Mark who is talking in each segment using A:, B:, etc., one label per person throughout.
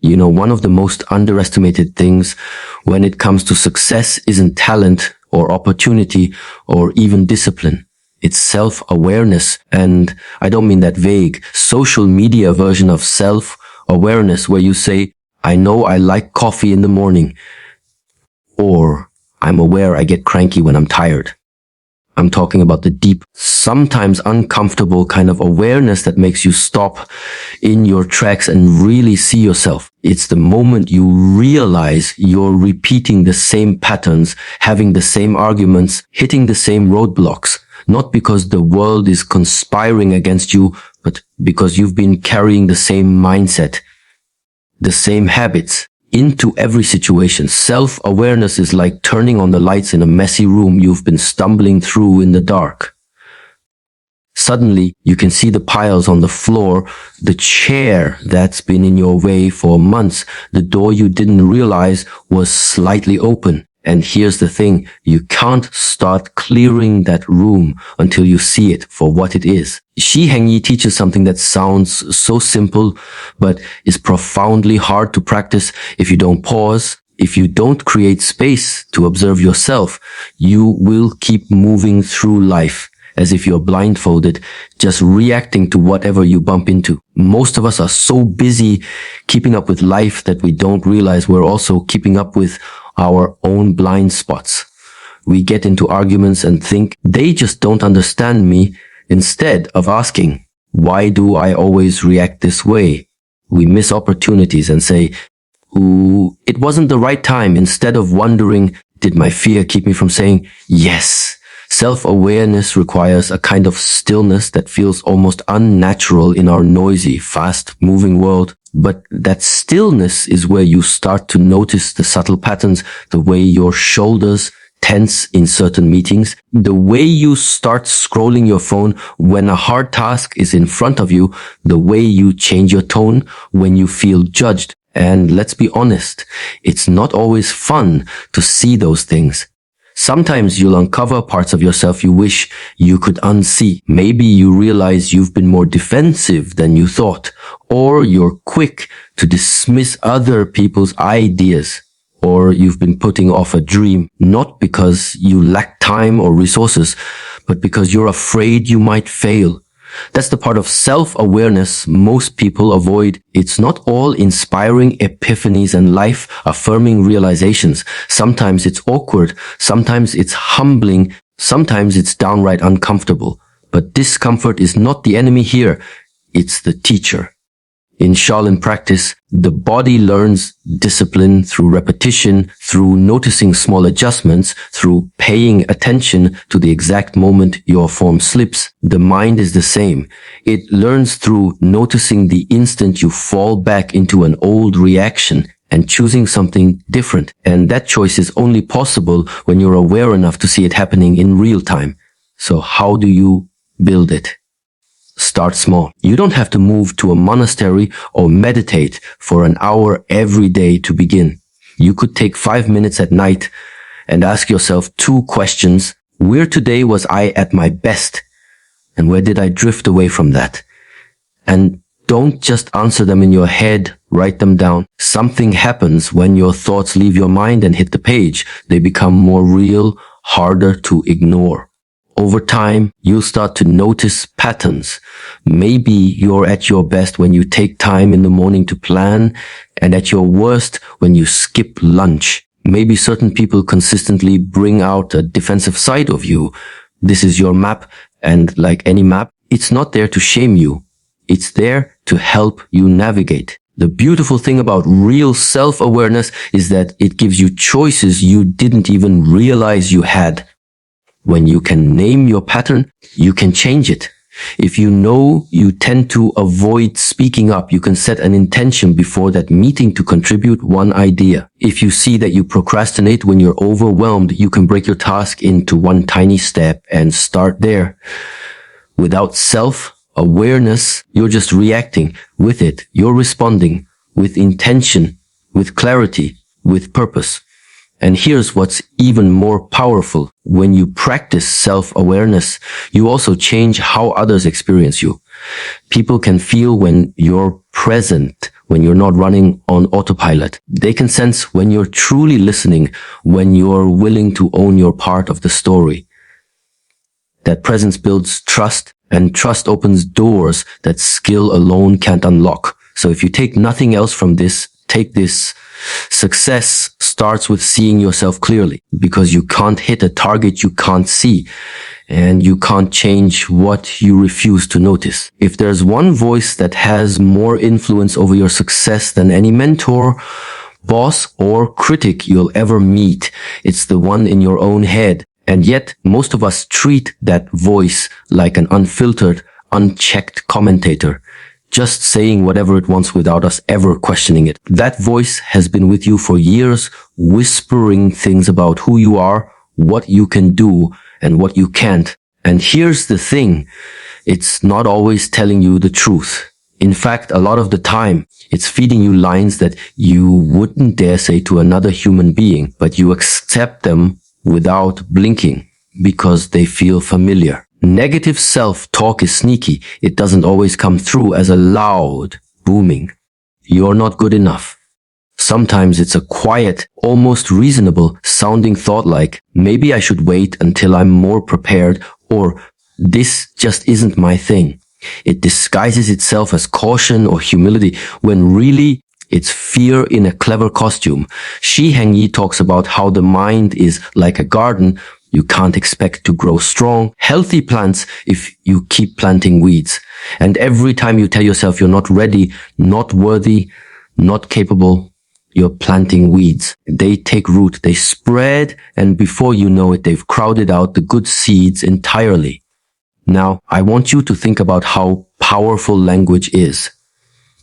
A: You know, one of the most underestimated things when it comes to success isn't talent or opportunity or even discipline. It's self-awareness. And I don't mean that vague social media version of self-awareness where you say, I know I like coffee in the morning, or I'm aware I get cranky when I'm tired. I'm talking about the deep, sometimes uncomfortable kind of awareness that makes you stop in your tracks and really see yourself. It's the moment you realize you're repeating the same patterns, having the same arguments, hitting the same roadblocks, not because the world is conspiring against you, but because you've been carrying the same mindset, the same habits into every situation. Self-awareness is like turning on the lights in a messy room you've been stumbling through in the dark. Suddenly, you can see the piles on the floor, the chair that's been in your way for months, the door you didn't realize was slightly open. And here's the thing, you can't start clearing that room until you see it for what it is. Shi Heng Yi teaches something that sounds so simple, but is profoundly hard to practice if you don't pause. If you don't create space to observe yourself, you will keep moving through life as if you're blindfolded, just reacting to whatever you bump into. Most of us are so busy keeping up with life that we don't realize we're also keeping up with our own blind spots. We get into arguments and think, they just don't understand me, instead of asking, why do I always react this way? We miss opportunities and say, ooh, it wasn't the right time, instead of wondering, did my fear keep me from saying yes? Self-awareness requires a kind of stillness that feels almost unnatural in our noisy, fast-moving world. But that stillness is where you start to notice the subtle patterns, the way your shoulders tense in certain meetings, the way you start scrolling your phone when a hard task is in front of you, the way you change your tone when you feel judged. And let's be honest, it's not always fun to see those things. Sometimes you'll uncover parts of yourself you wish you could unsee. Maybe you realize you've been more defensive than you thought, or you're quick to dismiss other people's ideas, or you've been putting off a dream, not because you lack time or resources, but because you're afraid you might fail. That's the part of self-awareness most people avoid. It's not all inspiring epiphanies and life-affirming realizations. Sometimes it's awkward, sometimes it's humbling, sometimes it's downright uncomfortable. But discomfort is not the enemy here, it's the teacher. In Shaolin practice, the body learns discipline through repetition, through noticing small adjustments, through paying attention to the exact moment your form slips. The mind is the same. It learns through noticing the instant you fall back into an old reaction and choosing something different. And that choice is only possible when you're aware enough to see it happening in real time. So how do you build it? Start small. You don't have to move to a monastery or meditate for an hour every day to begin. You could take 5 minutes at night and ask yourself 2 questions. Where today was I at my best? And where did I drift away from that? And don't just answer them in your head, write them down. Something happens when your thoughts leave your mind and hit the page. They become more real, harder to ignore. Over time, you'll start to notice patterns. Maybe you're at your best when you take time in the morning to plan, and at your worst when you skip lunch. Maybe certain people consistently bring out a defensive side of you. This is your map, and like any map, it's not there to shame you. It's there to help you navigate. The beautiful thing about real self-awareness is that it gives you choices you didn't even realize you had. When you can name your pattern, you can change it. If you know you tend to avoid speaking up, you can set an intention before that meeting to contribute one idea. If you see that you procrastinate when you're overwhelmed, you can break your task into one tiny step and start there. Without self-awareness, you're just reacting. With it, you're responding with intention, with clarity, with purpose. And here's what's even more powerful. When you practice self-awareness, you also change how others experience you. People can feel when you're present, when you're not running on autopilot. They can sense when you're truly listening, when you're willing to own your part of the story. That presence builds trust, and trust opens doors that skill alone can't unlock. So if you take nothing else from this, take this. Success starts with seeing yourself clearly, because you can't hit a target you can't see, and you can't change what you refuse to notice. If there's one voice that has more influence over your success than any mentor, boss, or critic you'll ever meet, it's the one in your own head. And yet, most of us treat that voice like an unfiltered, unchecked commentator, just saying whatever it wants without us ever questioning it. That voice has been with you for years, whispering things about who you are, what you can do, and what you can't. And here's the thing, it's not always telling you the truth. In fact, a lot of the time, it's feeding you lines that you wouldn't dare say to another human being, but you accept them without blinking because they feel familiar. Negative self-talk is sneaky. It doesn't always come through as a loud, booming, "You're not good enough." Sometimes it's a quiet, almost reasonable sounding thought like, "Maybe I should wait until I'm more prepared," or "This just isn't my thing." It disguises itself as caution or humility when really it's fear in a clever costume. Shi Heng Yi talks about how the mind is like a garden. You can't expect to grow strong, healthy plants if you keep planting weeds. And every time you tell yourself you're not ready, not worthy, not capable, you're planting weeds. They take root, they spread, and before you know it, they've crowded out the good seeds entirely. Now, I want you to think about how powerful language is.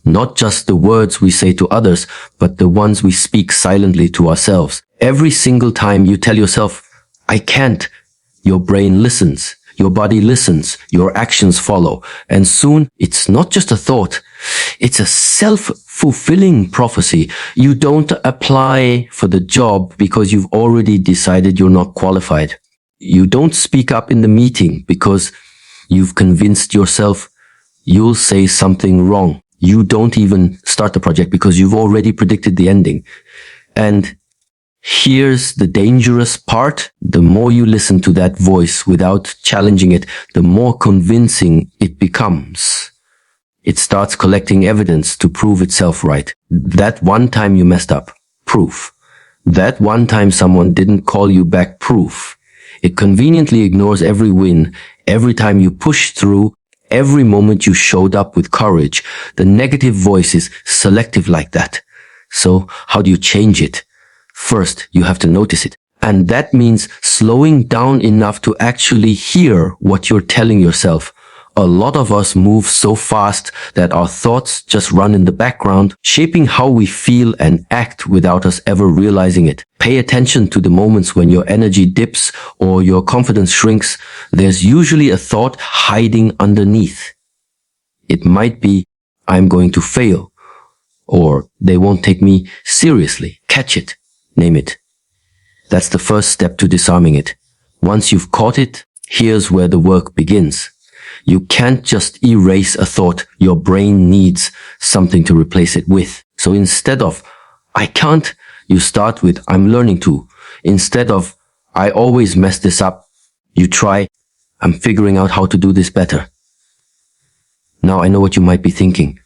A: Not just the words we say to others, but the ones we speak silently to ourselves. Every single time you tell yourself, "I can't," your brain listens, your body listens, your actions follow. And soon, it's not just a thought, it's a self-fulfilling prophecy. You don't apply for the job because you've already decided you're not qualified. You don't speak up in the meeting because you've convinced yourself you'll say something wrong. You don't even start the project because you've already predicted the ending. And here's the dangerous part. The more you listen to that voice without challenging it, the more convincing it becomes. It starts collecting evidence to prove itself right. That one time you messed up, proof. That one time someone didn't call you back, proof. It conveniently ignores every win, every time you push through, every moment you showed up with courage. The negative voice is selective like that. So how do you change it? First, you have to notice it. And that means slowing down enough to actually hear what you're telling yourself. A lot of us move so fast that our thoughts just run in the background, shaping how we feel and act without us ever realizing it. Pay attention to the moments when your energy dips or your confidence shrinks. There's usually a thought hiding underneath. It might be, "I'm going to fail," or "They won't take me seriously." Catch it. Name it. That's the first step to disarming it. Once you've caught it, here's where the work begins. You can't just erase a thought. Your brain needs something to replace it with. So instead of, "I can't," you start with, "I'm learning to." Instead of, "I always mess this up," you try, "I'm figuring out how to do this better." Now I know what you might be thinking.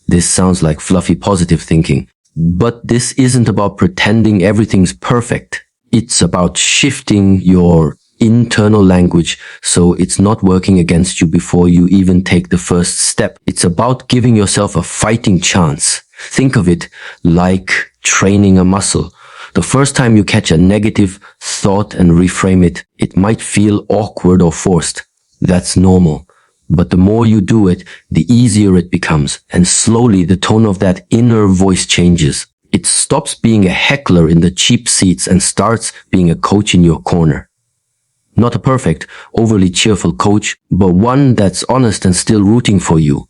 A: This sounds like fluffy positive thinking. But this isn't about pretending everything's perfect. It's about shifting your internal language so it's not working against you before you even take the first step. It's about giving yourself a fighting chance. Think of it like training a muscle. The first time you catch a negative thought and reframe it, it might feel awkward or forced. That's normal. But the more you do it, the easier it becomes. And slowly the tone of that inner voice changes. It stops being a heckler in the cheap seats and starts being a coach in your corner. Not a perfect, overly cheerful coach, but one that's honest and still rooting for you.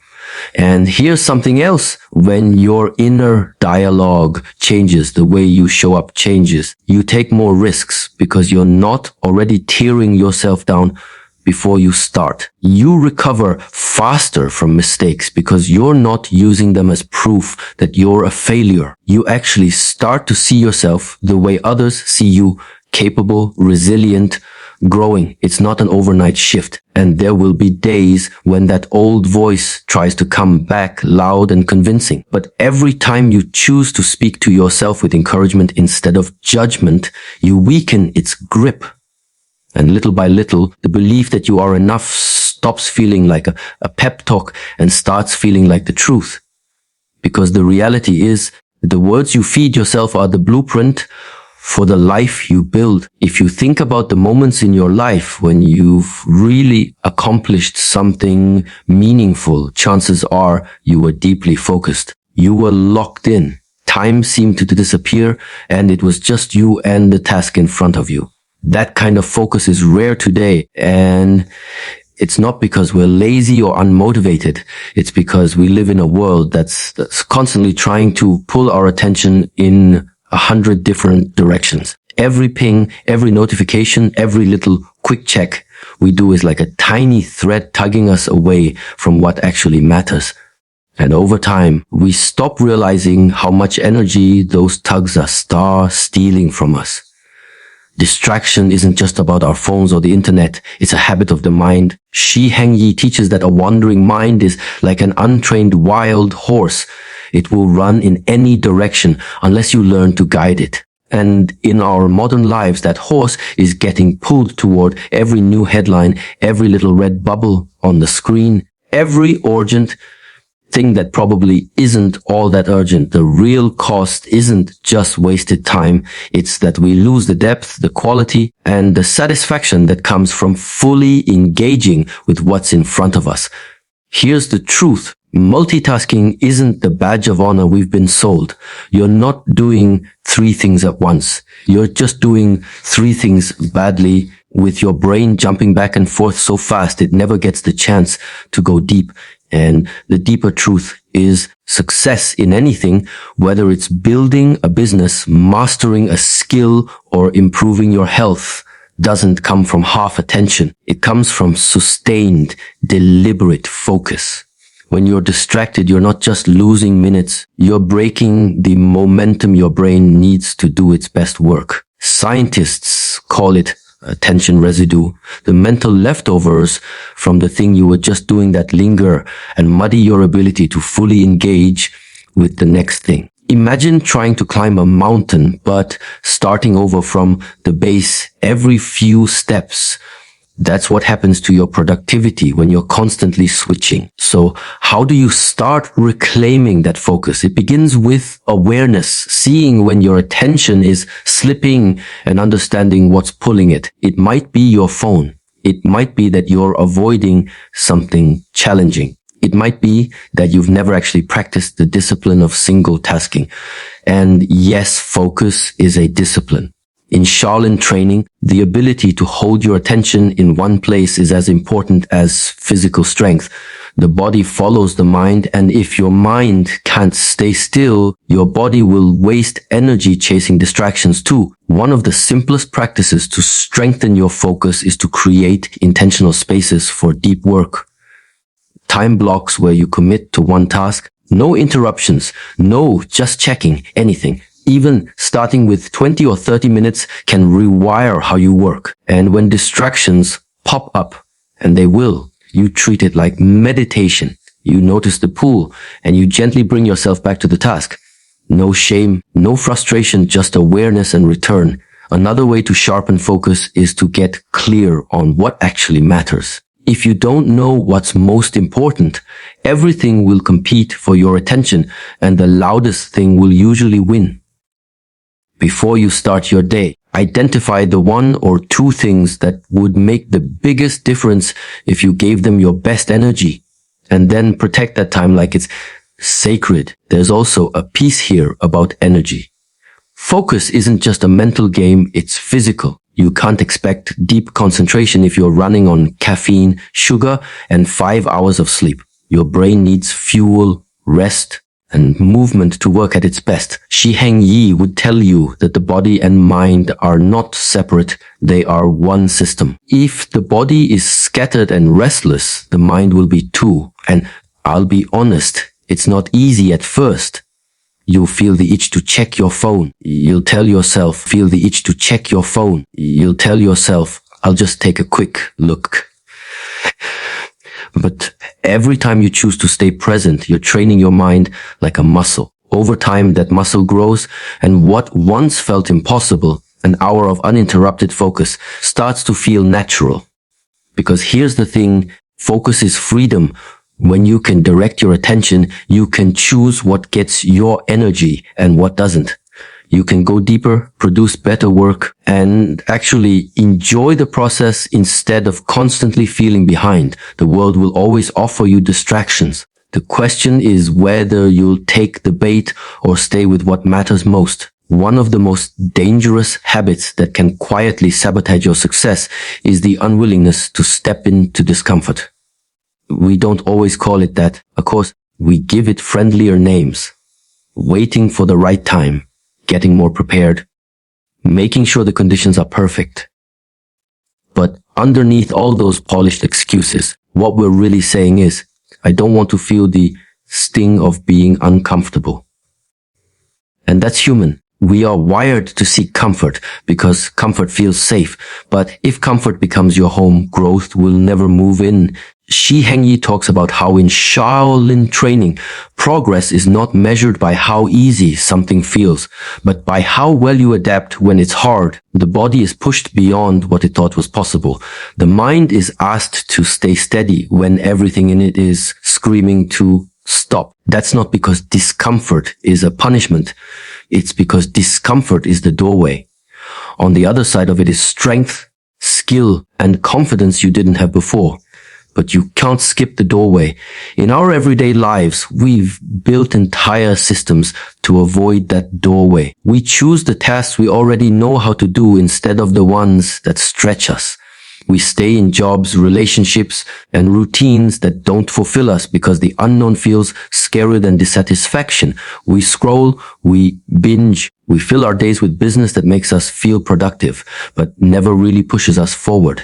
A: And here's something else. When your inner dialogue changes, the way you show up changes. You take more risks because you're not already tearing yourself down before you start. You recover faster from mistakes because you're not using them as proof that you're a failure. You actually start to see yourself the way others see you, capable, resilient, growing. It's not an overnight shift. And there will be days when that old voice tries to come back loud and convincing. But every time you choose to speak to yourself with encouragement instead of judgment, you weaken its grip. And little by little, the belief that you are enough stops feeling like a pep talk and starts feeling like the truth. Because the reality is, the words you feed yourself are the blueprint for the life you build. If you think about the moments in your life when you've really accomplished something meaningful, chances are you were deeply focused. You were locked in. Time seemed to disappear, and it was just you and the task in front of you. That kind of focus is rare today, and it's not because we're lazy or unmotivated. It's because we live in a world that's constantly trying to pull our attention in 100 different directions. Every ping, every notification, every little quick check we do is like a tiny thread tugging us away from what actually matters. And over time, we stop realizing how much energy those tugs are stealing from us. Distraction isn't just about our phones or the internet. It's a habit of the mind. Shi Heng Yi teaches that a wandering mind is like an untrained wild horse. It will run in any direction unless you learn to guide it. And in our modern lives, that horse is getting pulled toward every new headline, every little red bubble on the screen, every urgent thing that probably isn't all that urgent. The real cost isn't just wasted time. It's that we lose the depth, the quality, and the satisfaction that comes from fully engaging with what's in front of us. Here's the truth. Multitasking isn't the badge of honor we've been sold. You're not doing 3 things at once. You're just doing 3 things badly, with your brain jumping back and forth so fast it never gets the chance to go deep. And the deeper truth is success in anything, whether it's building a business, mastering a skill, or improving your health, doesn't come from half attention. It comes from sustained, deliberate focus. When you're distracted, you're not just losing minutes, you're breaking the momentum your brain needs to do its best work. Scientists call it attention residue, the mental leftovers from the thing you were just doing that linger and muddy your ability to fully engage with the next thing. Imagine trying to climb a mountain, but starting over from the base every few steps. That's what happens to your productivity when you're constantly switching. So how do you start reclaiming that focus? It begins with awareness, seeing when your attention is slipping and understanding what's pulling it. It might be your phone. It might be that you're avoiding something challenging. It might be that you've never actually practiced the discipline of single tasking. And yes, focus is a discipline. In Shaolin training, the ability to hold your attention in one place is as important as physical strength. The body follows the mind, and if your mind can't stay still, your body will waste energy chasing distractions too. One of the simplest practices to strengthen your focus is to create intentional spaces for deep work. Time blocks where you commit to one task. No interruptions. No just checking anything. Even starting with 20 or 30 minutes can rewire how you work. And when distractions pop up, and they will, you treat it like meditation. You notice the pull, and you gently bring yourself back to the task. No shame, no frustration, just awareness and return. Another way to sharpen focus is to get clear on what actually matters. If you don't know what's most important, everything will compete for your attention, and the loudest thing will usually win. Before you start your day, identify the 1 or 2 things that would make the biggest difference if you gave them your best energy, and then protect that time like it's sacred. There's also a piece here about energy. Focus isn't just a mental game, it's physical. You can't expect deep concentration if you're running on caffeine, sugar, and 5 hours of sleep. Your brain needs fuel, rest, and movement to work at its best. Shi Heng Yi would tell you that the body and mind are not separate, they are one system. If the body is scattered and restless, the mind will be too. And I'll be honest, it's not easy at first. You'll feel the itch to check your phone. You'll tell yourself, feel the itch to check your phone. You'll tell yourself, I'll just take a quick look. But every time you choose to stay present, you're training your mind like a muscle. Over time, that muscle grows, and what once felt impossible, an hour of uninterrupted focus, starts to feel natural. Because here's the thing, focus is freedom. When you can direct your attention, you can choose what gets your energy and what doesn't. You can go deeper, produce better work, and actually enjoy the process instead of constantly feeling behind. The world will always offer you distractions. The question is whether you'll take the bait or stay with what matters most. One of the most dangerous habits that can quietly sabotage your success is the unwillingness to step into discomfort. We don't always call it that. Of course, we give it friendlier names. Waiting for the right time. Getting more prepared, making sure the conditions are perfect. But underneath all those polished excuses, what we're really saying is, I don't want to feel the sting of being uncomfortable. And that's human. We are wired to seek comfort because comfort feels safe. But if comfort becomes your home, growth will never move in. Shi Heng Yi talks about how in Shaolin training, progress is not measured by how easy something feels, but by how well you adapt when it's hard. The body is pushed beyond what it thought was possible. The mind is asked to stay steady when everything in it is screaming to stop. That's not because discomfort is a punishment. It's because discomfort is the doorway. On the other side of it is strength, skill, and confidence you didn't have before. But you can't skip the doorway. In our everyday lives, we've built entire systems to avoid that doorway. We choose the tasks we already know how to do instead of the ones that stretch us. We stay in jobs, relationships, and routines that don't fulfill us because the unknown feels scarier than dissatisfaction. We scroll, we binge, we fill our days with business that makes us feel productive, but never really pushes us forward.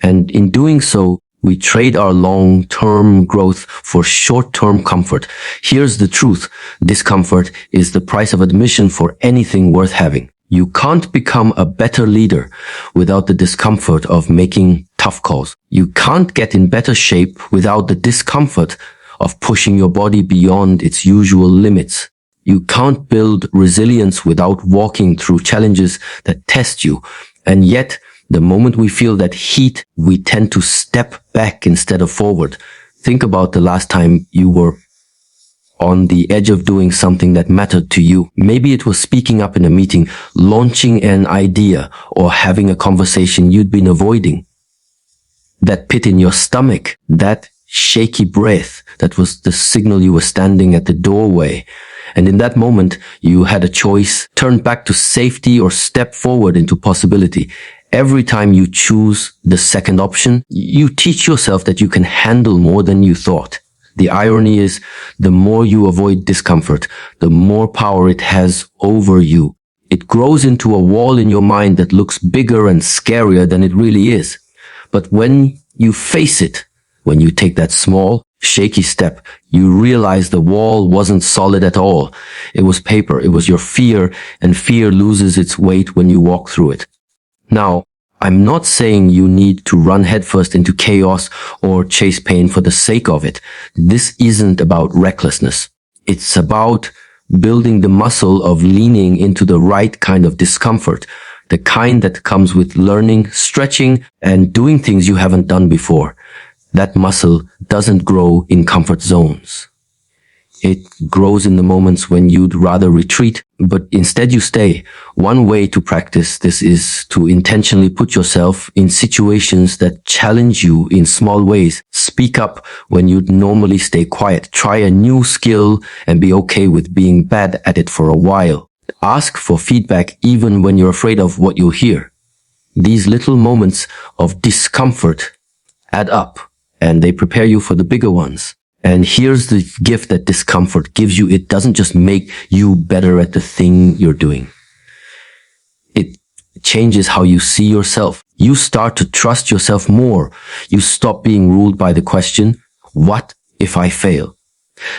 A: And in doing so, we trade our long-term growth for short-term comfort. Here's the truth. Discomfort is the price of admission for anything worth having. You can't become a better leader without the discomfort of making tough calls. You can't get in better shape without the discomfort of pushing your body beyond its usual limits. You can't build resilience without walking through challenges that test you. And yet, the moment we feel that heat, we tend to step back instead of forward. Think about the last time you were on the edge of doing something that mattered to you. Maybe it was speaking up in a meeting, launching an idea, or having a conversation you'd been avoiding. That pit in your stomach, that shaky breath, that was the signal you were standing at the doorway. And in that moment, you had a choice, turn back to safety or step forward into possibility. Every time you choose the second option, you teach yourself that you can handle more than you thought. The irony is, the more you avoid discomfort, the more power it has over you. It grows into a wall in your mind that looks bigger and scarier than it really is. But when you face it, when you take that small, shaky step, you realize the wall wasn't solid at all. It was paper, it was your fear, and fear loses its weight when you walk through it. Now, I'm not saying you need to run headfirst into chaos or chase pain for the sake of it. This isn't about recklessness. It's about building the muscle of leaning into the right kind of discomfort, the kind that comes with learning, stretching, and doing things you haven't done before. That muscle doesn't grow in comfort zones. It grows in the moments when you'd rather retreat, but instead you stay. One way to practice this is to intentionally put yourself in situations that challenge you in small ways. Speak up when you'd normally stay quiet. Try a new skill and be okay with being bad at it for a while. Ask for feedback even when you're afraid of what you'll hear. These little moments of discomfort add up, and they prepare you for the bigger ones. And here's the gift that discomfort gives you. It doesn't just make you better at the thing you're doing. It changes how you see yourself. You start to trust yourself more. You stop being ruled by the question, what if I fail?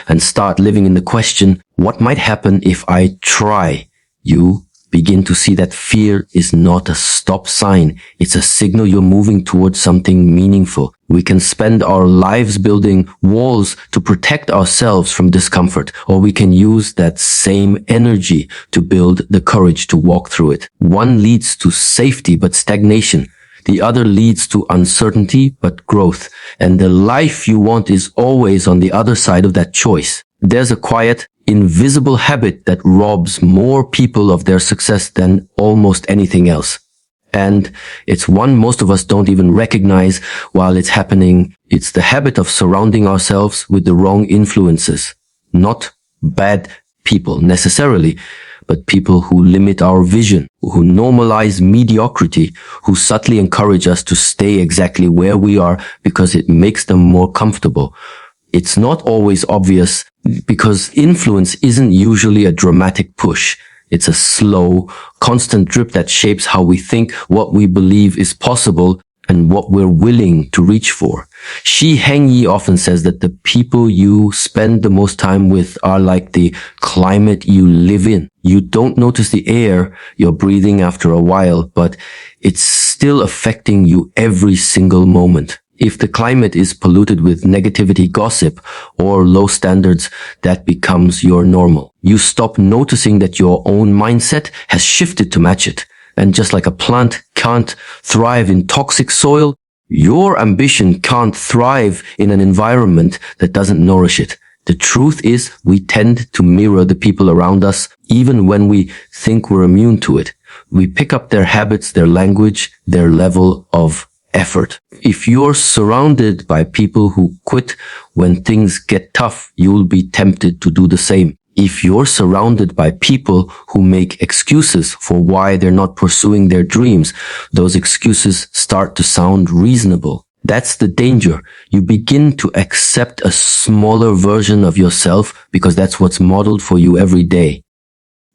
A: And start living in the question, what might happen if I try? You begin to see that fear is not a stop sign. It's a signal you're moving towards something meaningful. We can spend our lives building walls to protect ourselves from discomfort, or we can use that same energy to build the courage to walk through it. One leads to safety but stagnation. The other leads to uncertainty but growth. And the life you want is always on the other side of that choice. There's a quiet, invisible habit that robs more people of their success than almost anything else. And it's one most of us don't even recognize while it's happening. It's the habit of surrounding ourselves with the wrong influences. Not bad people necessarily, but people who limit our vision, who normalize mediocrity, who subtly encourage us to stay exactly where we are because it makes them more comfortable. It's not always obvious because influence isn't usually a dramatic push. It's a slow, constant drip that shapes how we think, what we believe is possible, and what we're willing to reach for. Shi Heng Yi often says that the people you spend the most time with are like the climate you live in. You don't notice the air you're breathing after a while, but it's still affecting you every single moment. If the climate is polluted with negativity, gossip, or low standards, that becomes your normal. You stop noticing that your own mindset has shifted to match it. And just like a plant can't thrive in toxic soil, your ambition can't thrive in an environment that doesn't nourish it. The truth is, we tend to mirror the people around us, even when we think we're immune to it. We pick up their habits, their language, their level of effort. If you're surrounded by people who quit when things get tough, you'll be tempted to do the same. If you're surrounded by people who make excuses for why they're not pursuing their dreams, those excuses start to sound reasonable. That's the danger. You begin to accept a smaller version of yourself because that's what's modeled for you every day.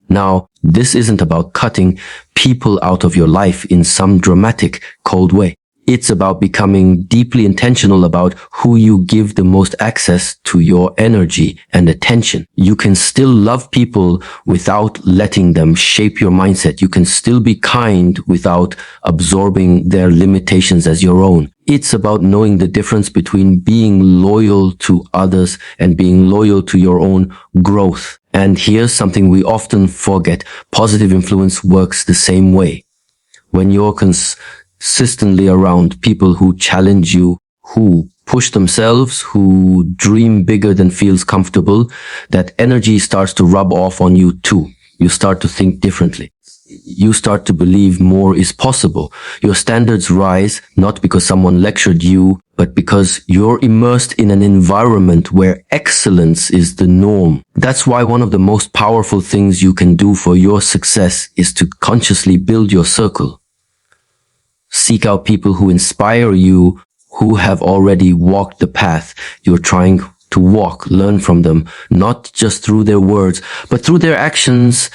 A: Now, this isn't about cutting people out of your life in some dramatic, cold way. It's about becoming deeply intentional about who you give the most access to your energy and attention. You can still love people without letting them shape your mindset. You can still be kind without absorbing their limitations as your own. It's about knowing the difference between being loyal to others and being loyal to your own growth. And here's something we often forget. Positive influence works the same way. When you're consistently around people who challenge you, who push themselves, who dream bigger than feels comfortable, that energy starts to rub off on you too. You start to think differently. You start to believe more is possible. Your standards rise not because someone lectured you, but because you're immersed in an environment where excellence is the norm. That's why one of the most powerful things you can do for your success is to consciously build your circle. Seek out people who inspire you, who have already walked the path you're trying to walk. Learn from them, not just through their words, but through their actions,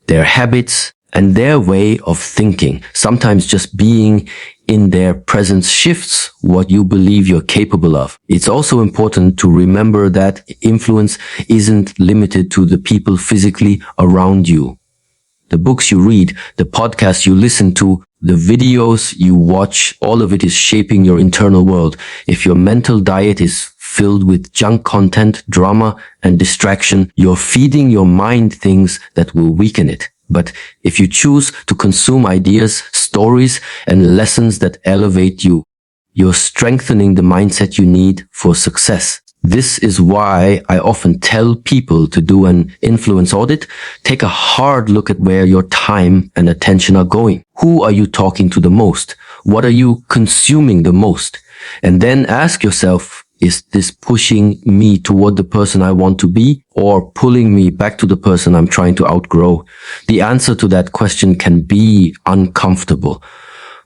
A: their habits, and their way of thinking. Sometimes just being in their presence shifts what you believe you're capable of. It's also important to remember that influence isn't limited to the people physically around you. The books you read, the podcasts you listen to, the videos you watch, all of it is shaping your internal world. If your mental diet is filled with junk content, drama, and distraction, you're feeding your mind things that will weaken it. But if you choose to consume ideas, stories, and lessons that elevate you, you're strengthening the mindset you need for success. This is why I often tell people to do an influence audit. Take a hard look at where your time and attention are going. Who are you talking to the most? What are you consuming the most? And then ask yourself, is this pushing me toward the person I want to be or pulling me back to the person I'm trying to outgrow? The answer to that question can be uncomfortable,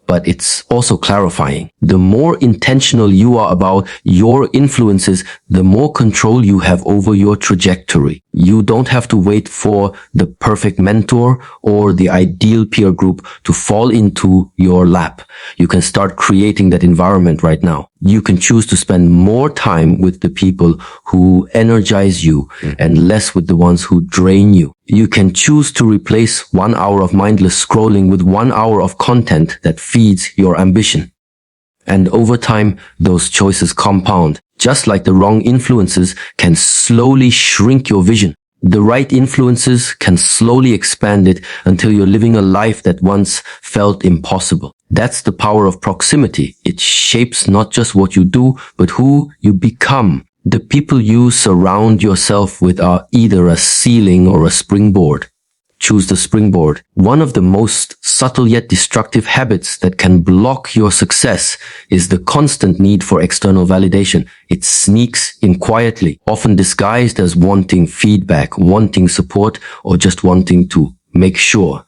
A: but it's also clarifying. The more intentional you are about your influences, the more control you have over your trajectory. You don't have to wait for the perfect mentor or the ideal peer group to fall into your lap. You can start creating that environment right now. You can choose to spend more time with the people who energize you and less with the ones who drain you. You can choose to replace 1 hour of mindless scrolling with 1 hour of content that feeds your ambition. And over time, those choices compound. Just like the wrong influences can slowly shrink your vision, the right influences can slowly expand it until you're living a life that once felt impossible. That's the power of proximity. It shapes not just what you do, but who you become. The people you surround yourself with are either a ceiling or a springboard. Choose the springboard. One of the most subtle yet destructive habits that can block your success is the constant need for external validation. It sneaks in quietly, often disguised as wanting feedback, wanting support, or just wanting to make sure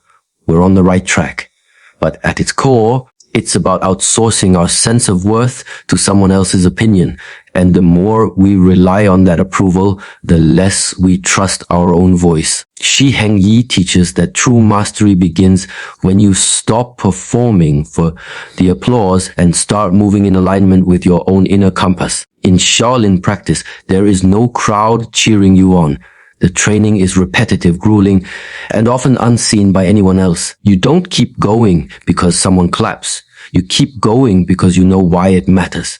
A: we're on the right track. But at its core, it's about outsourcing our sense of worth to someone else's opinion. And the more we rely on that approval, the less we trust our own voice. Shi Heng Yi teaches that true mastery begins when you stop performing for the applause and start moving in alignment with your own inner compass. In Shaolin practice, there is no crowd cheering you on. The training is repetitive, grueling, and often unseen by anyone else. You don't keep going because someone claps. You keep going because you know why it matters.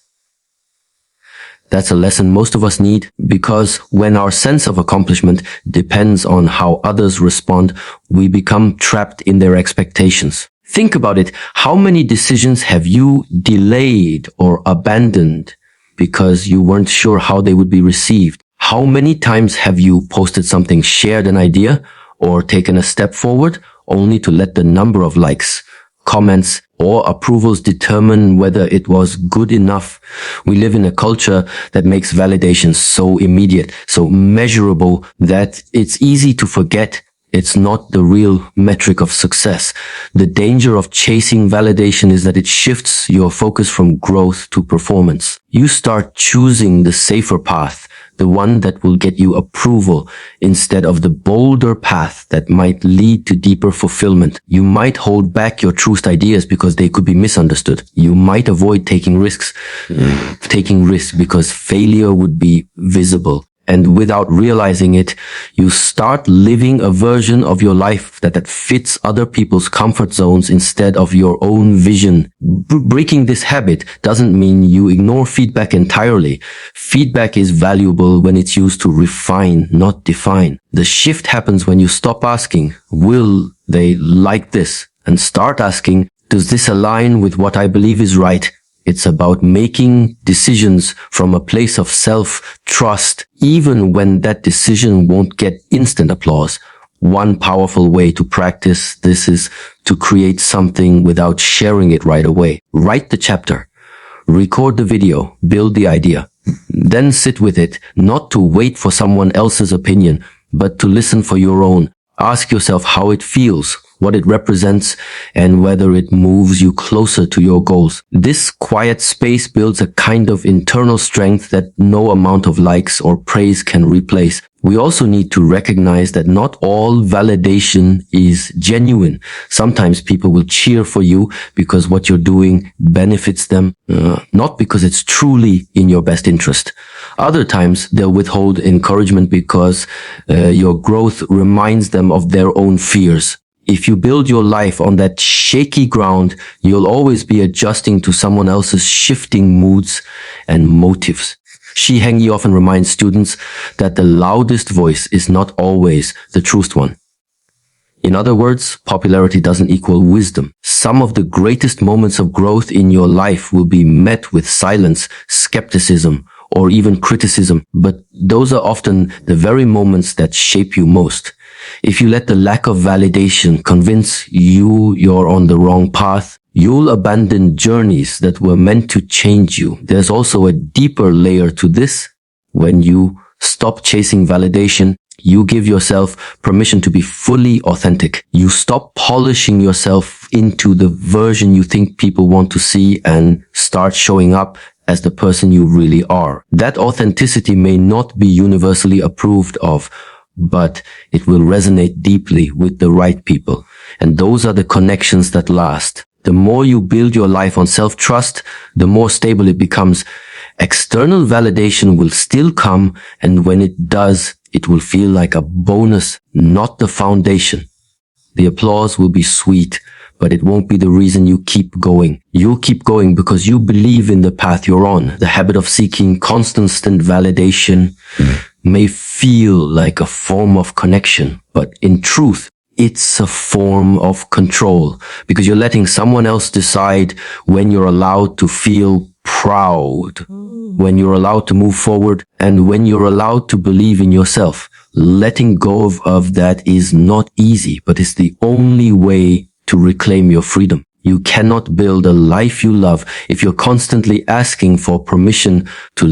A: That's a lesson most of us need, because when our sense of accomplishment depends on how others respond, we become trapped in their expectations. Think about it. How many decisions have you delayed or abandoned because you weren't sure how they would be received? How many times have you posted something, shared an idea, or taken a step forward, only to let the number of likes, comments, or approvals determine whether it was good enough? We live in a culture that makes validation so immediate, so measurable, that it's easy to forget it's not the real metric of success. The danger of chasing validation is that it shifts your focus from growth to performance. You start choosing the safer path, the one that will get you approval, instead of the bolder path that might lead to deeper fulfillment. You might hold back your truest ideas because they could be misunderstood. You might avoid taking risks because failure would be visible. And without realizing it, you start living a version of your life that fits other people's comfort zones instead of your own vision. Breaking this habit doesn't mean you ignore feedback entirely. Feedback is valuable when it's used to refine, not define. The shift happens when you stop asking, will they like this? And start asking, does this align with what I believe is right? It's about making decisions from a place of self-trust, even when that decision won't get instant applause. One powerful way to practice this is to create something without sharing it right away. Write the chapter, record the video, build the idea, then sit with it, not to wait for someone else's opinion, but to listen for your own. Ask yourself how it feels, what it represents, and whether it moves you closer to your goals. This quiet space builds a kind of internal strength that no amount of likes or praise can replace. We also need to recognize that not all validation is genuine. Sometimes people will cheer for you because what you're doing benefits them, not because it's truly in your best interest. Other times they'll withhold encouragement because your growth reminds them of their own fears. If you build your life on that shaky ground, you'll always be adjusting to someone else's shifting moods and motives. Shi Heng Yi often reminds students that the loudest voice is not always the truest one. In other words, popularity doesn't equal wisdom. Some of the greatest moments of growth in your life will be met with silence, skepticism, or even criticism, but those are often the very moments that shape you most. If you let the lack of validation convince you you're on the wrong path, you'll abandon journeys that were meant to change you. There's also a deeper layer to this. When you stop chasing validation, you give yourself permission to be fully authentic. You stop polishing yourself into the version you think people want to see and start showing up as the person you really are. That authenticity may not be universally approved of, but it will resonate deeply with the right people. And those are the connections that last. The more you build your life on self-trust, the more stable it becomes. External validation will still come, and when it does, it will feel like a bonus, not the foundation. The applause will be sweet, but it won't be the reason you keep going. You'll keep going because you believe in the path you're on. The habit of seeking constant validation may feel like a form of connection, but in truth, it's a form of control because you're letting someone else decide when you're allowed to feel proud, when you're allowed to move forward, and when you're allowed to believe in yourself. Letting go of that is not easy, but it's the only way to reclaim your freedom. You cannot build a life you love if you're constantly asking for permission to